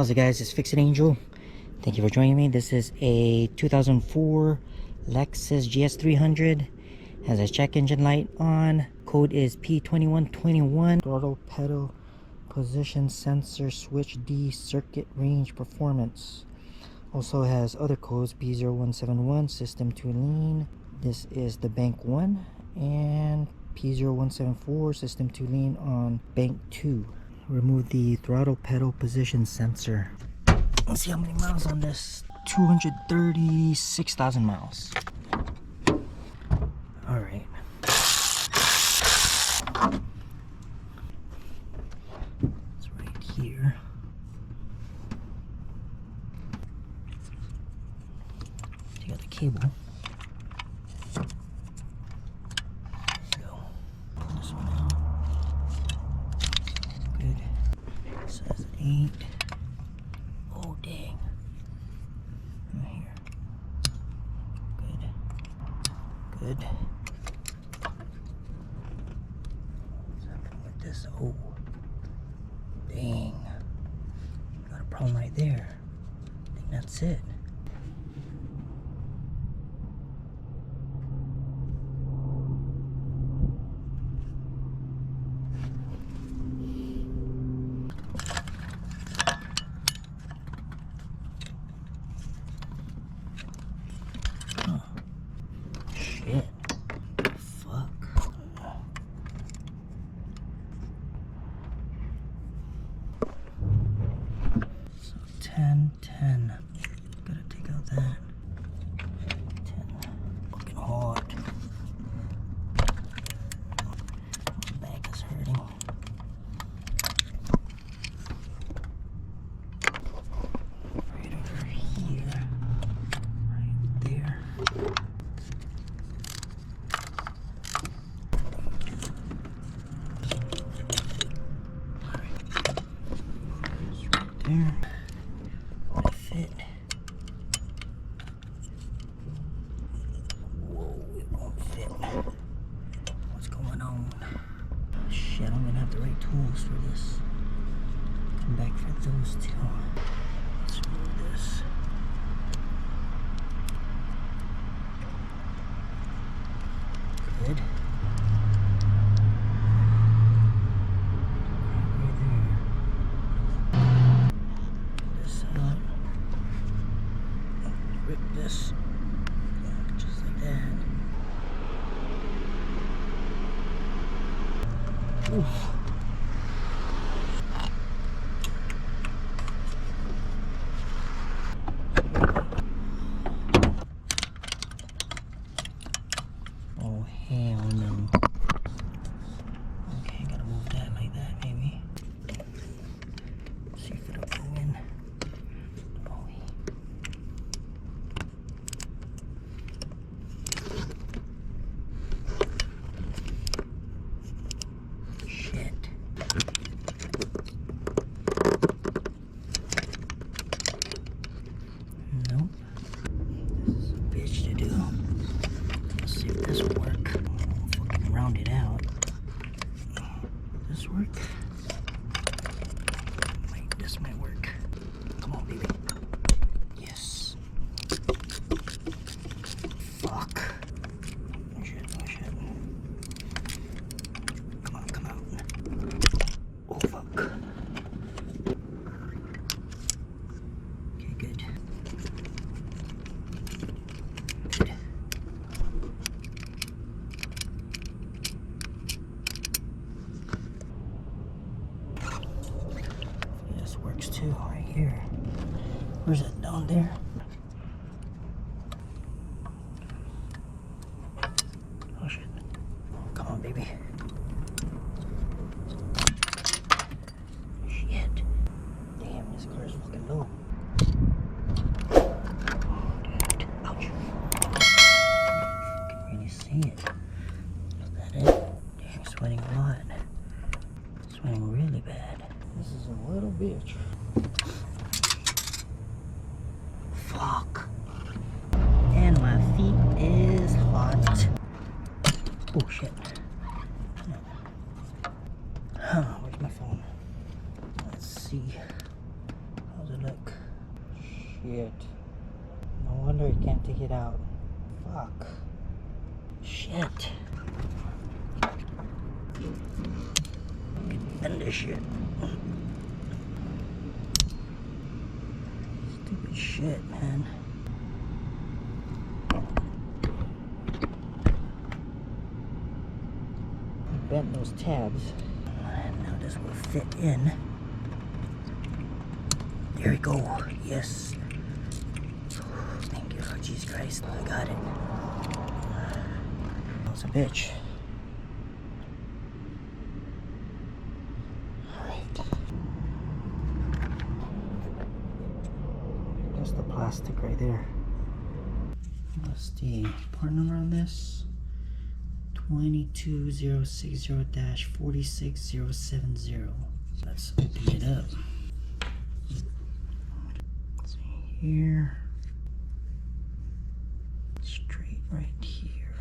How's it, guys? It's Fix It Angel. Thank you for joining me. This is a 2004 Lexus GS300. Has a check engine light on. Code is P2121. Throttle pedal position sensor switch D circuit range performance. Also has other codes, P0171 system to lean. This is the bank 1, and P0174 system to lean on bank 2. Remove the throttle pedal position sensor. Let's see how many miles on this. 236,000 miles. All right. It's right here. Take out the cable. There we go. Pull this one out. Good. It says 8. Oh, dang. Right here. Good. Good. What's happening with this? Oh. Dang. Got a problem right there. I think that's it. Shit. Fuck. So 10, 10. Gotta take out that. 10. Fucking hard. My back is hurting. Right over here. Right there. There. Will it fit? Whoa, it won't fit. What's going on? Shit, I'm gonna have the right tools for this. Come back for those two. Let's remove this. Good. Rip this just like that. Oof. Oh, hell no. Okay, gotta move that like that, maybe. See if it'll go in. Nope. This is a bitch to do. Let's see if this will work. I'll fucking round it out. Will this work? This might work. Come on, baby. Yes. Fuck. Oh shit, oh shit. Come on, come out. Oh fuck. Okay, good. Good. This works too, right here. Where's it? Down there? Oh shit. Come on, baby. Shit. Damn, this car's fucking low. Oh, dude. Ouch. I can really see it. Is that it? Damn, sweating a lot. Sweating really bad. This is a little bitch. Fuck. And my feet is hot. Oh shit. Where's my phone? Let's see. How's it Shit. No wonder I can't take it out. Fuck. Shit. Bend this shit. Stupid shit, man. Bent those tabs. And now this will fit in. There we go. Yes. Thank you, Lord Jesus Christ. I got it. That was a bitch. Alright. That's the plastic right there. What's the part number on this? 22060-46070. Let's open it up. Let's see here. Straight right here.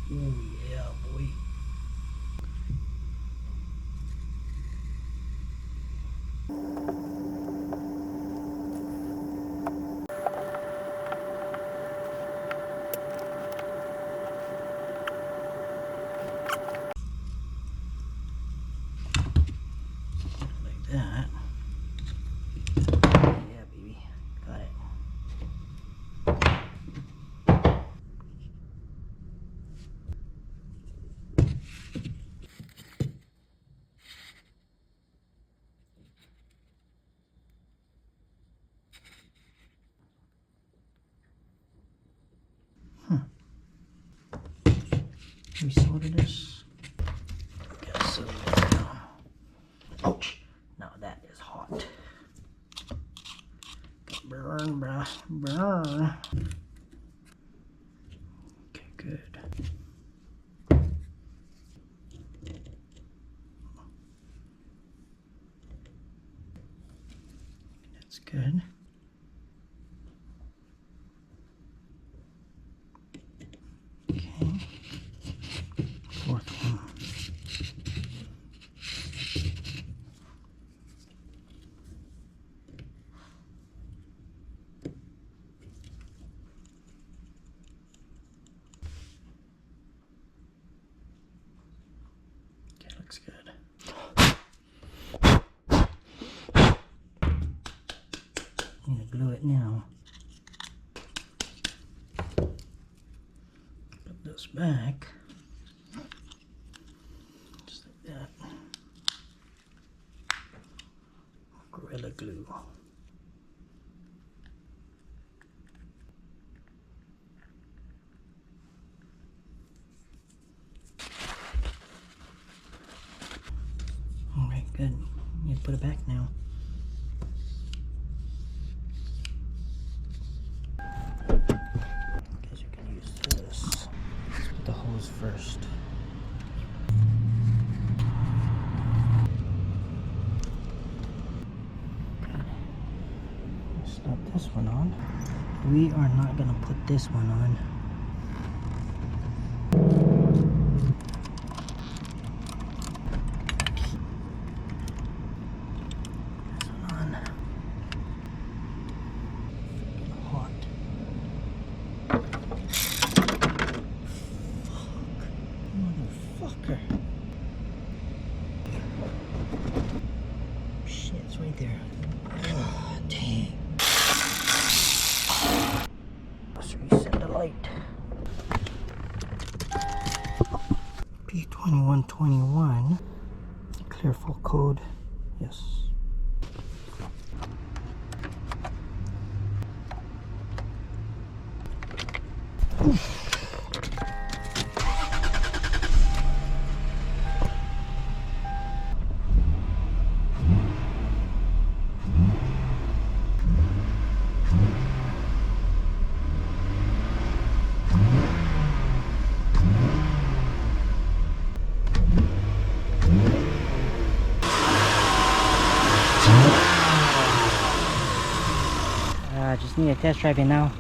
Oh yeah, boy. That. Yeah, baby. Got it. We sorted this. Gotta solder this down. Ouch! Now that is hot. Burn, bruh. Burn. Okay, good. That's good. Okay. Fourth one. Okay, looks good. I'm gonna glue it now. Put this back. Just like that. Gorilla glue. Alright, good. You put it back now. Guess you can use this. Let's put the hose first. Snap this one on. We are not gonna put this one on. This one on. Hot. Fuck. Motherfucker. Shit, it's right there. Oh, dang. Let's reset the light. P2121. Clear full code. Yes. Just need a test drive it now.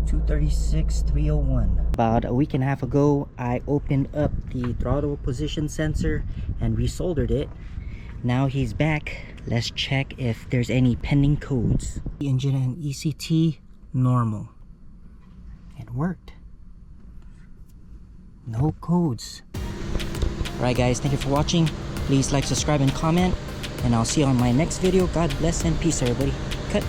2:30 36301. About a week and a half ago, I opened up the throttle position sensor and resoldered it. Now he's back. Let's check if there's any pending codes. The engine and ECT normal. It worked. No codes. Alright guys, thank you for watching. Please like, subscribe, and comment. And I'll see you on my next video. God bless and peace everybody. Cut.